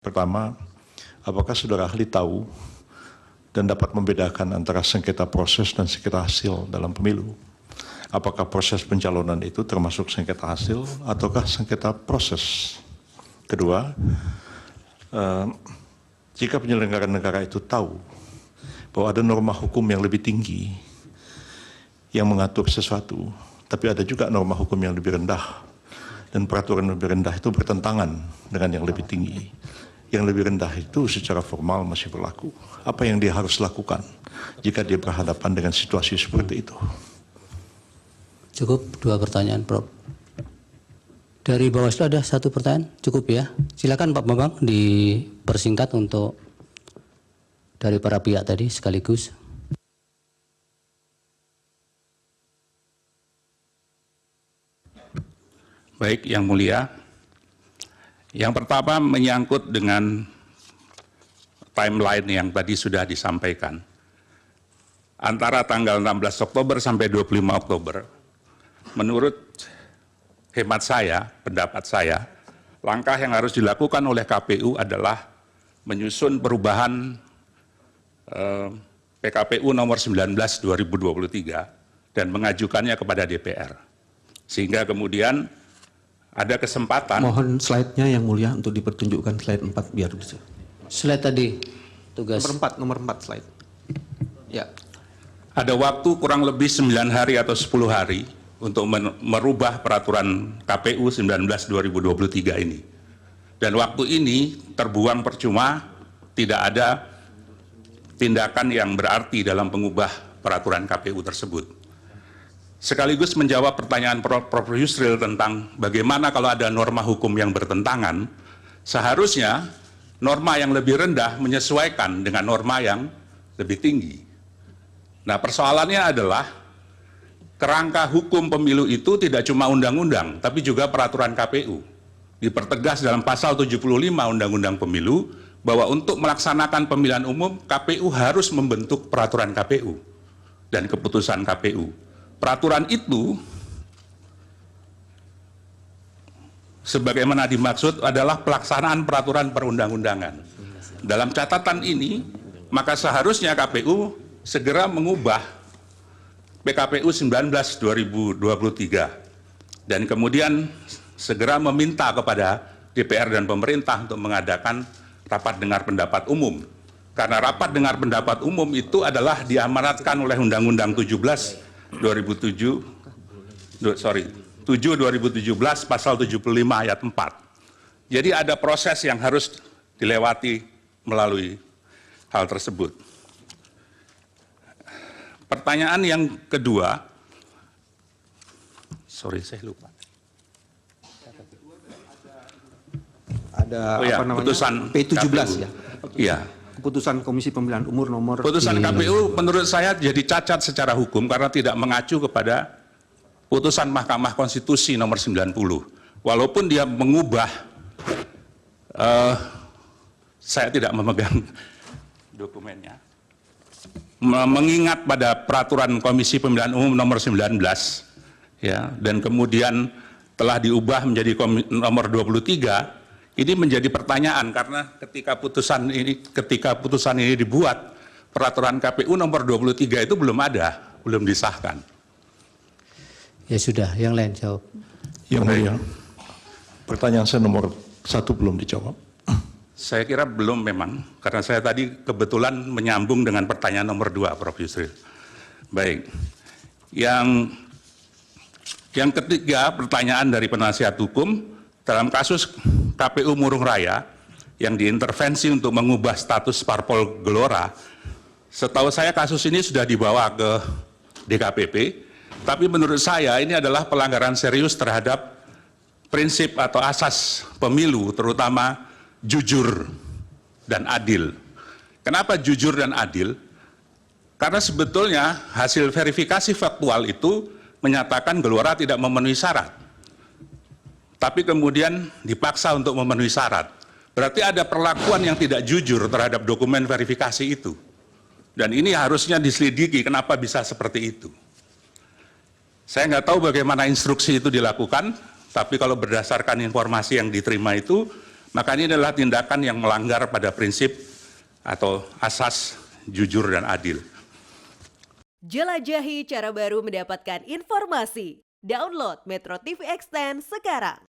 Pertama, apakah saudara ahli tahu dan dapat membedakan antara sengketa proses dan sengketa hasil dalam pemilu? Apakah proses pencalonan itu termasuk sengketa hasil ataukah sengketa proses? Kedua, jika penyelenggara negara itu tahu bahwa ada norma hukum yang lebih tinggi yang mengatur sesuatu, tapi ada juga norma hukum yang lebih rendah, dan peraturan yang lebih rendah itu bertentangan dengan yang lebih tinggi. Yang lebih rendah itu secara formal masih berlaku. Apa yang dia harus lakukan jika dia berhadapan dengan situasi seperti itu? Cukup 2 pertanyaan, Prof. Dari Bawaslu ada 1 pertanyaan, cukup ya. Silakan Pak Bambang dipersingkat untuk dari para pihak tadi sekaligus. Baik, Yang Mulia. Yang pertama menyangkut dengan timeline yang tadi sudah disampaikan. Antara tanggal 16 Oktober sampai 25 Oktober, menurut hemat saya, pendapat saya, langkah yang harus dilakukan oleh KPU adalah menyusun perubahan PKPU nomor 19 2023 dan mengajukannya kepada DPR. Sehingga kemudian ada kesempatan. Mohon slide-nya Yang Mulia untuk dipertunjukkan slide 4 biar bisa. Slide tadi, tugas. Nomor 4 slide. Ya. Ada waktu kurang lebih 9 hari atau 10 hari untuk merubah peraturan KPU 19 2023 ini. Dan waktu ini terbuang percuma, tidak ada tindakan yang berarti dalam mengubah peraturan KPU tersebut. Sekaligus menjawab pertanyaan Prof. Yusril tentang bagaimana kalau ada norma hukum yang bertentangan, seharusnya norma yang lebih rendah menyesuaikan dengan norma yang lebih tinggi. Nah, persoalannya adalah kerangka hukum pemilu itu tidak cuma undang-undang, tapi juga peraturan KPU. Dipertegas dalam pasal 75 Undang-Undang Pemilu bahwa untuk melaksanakan pemilihan umum, KPU harus membentuk peraturan KPU dan keputusan KPU. Peraturan itu sebagaimana dimaksud adalah pelaksanaan peraturan perundang-undangan. Dalam catatan ini, maka seharusnya KPU segera mengubah PKPU 19 2023 dan kemudian segera meminta kepada DPR dan pemerintah untuk mengadakan rapat dengar pendapat umum. Karena rapat dengar pendapat umum itu adalah diamanatkan oleh Undang-Undang 7 2017 pasal 75 ayat 4. Jadi ada proses yang harus dilewati melalui hal tersebut. Pertanyaan yang kedua, saya lupa. Ada apa namanya? Putusan P17 KPU. ya. Iya. Keputusan Komisi Pemilihan Umum nomor. Putusan KPU menurut saya jadi cacat secara hukum karena tidak mengacu kepada putusan Mahkamah Konstitusi nomor 90. Walaupun dia mengubah, saya tidak memegang dokumennya, mengingat pada peraturan Komisi Pemilihan Umum nomor 19, ya, dan kemudian telah diubah menjadi nomor 23. Ini menjadi pertanyaan karena ketika putusan ini dibuat, peraturan KPU nomor 23 itu belum ada, belum disahkan. Ya sudah, yang lain jawab. Yang Mulia, pertanyaan saya nomor 1 belum dijawab. Saya kira belum memang, karena saya tadi kebetulan menyambung dengan pertanyaan nomor 2, Prof. Yusril. Baik, yang ketiga pertanyaan dari penasihat hukum, dalam kasus KPU Murung Raya yang diintervensi untuk mengubah status parpol Gelora, setahu saya kasus ini sudah dibawa ke DKPP, tapi menurut saya ini adalah pelanggaran serius terhadap prinsip atau asas pemilu, terutama jujur dan adil. Kenapa jujur dan adil? Karena sebetulnya hasil verifikasi faktual itu menyatakan Gelora tidak memenuhi syarat. Tapi kemudian dipaksa untuk memenuhi syarat. Berarti ada perlakuan yang tidak jujur terhadap dokumen verifikasi itu. Dan ini harusnya diselidiki kenapa bisa seperti itu. Saya nggak tahu bagaimana instruksi itu dilakukan, tapi kalau berdasarkan informasi yang diterima itu, Maka ini adalah tindakan yang melanggar pada prinsip atau asas jujur dan adil. Jelajahi cara baru mendapatkan informasi. Download Metro TV Extend sekarang.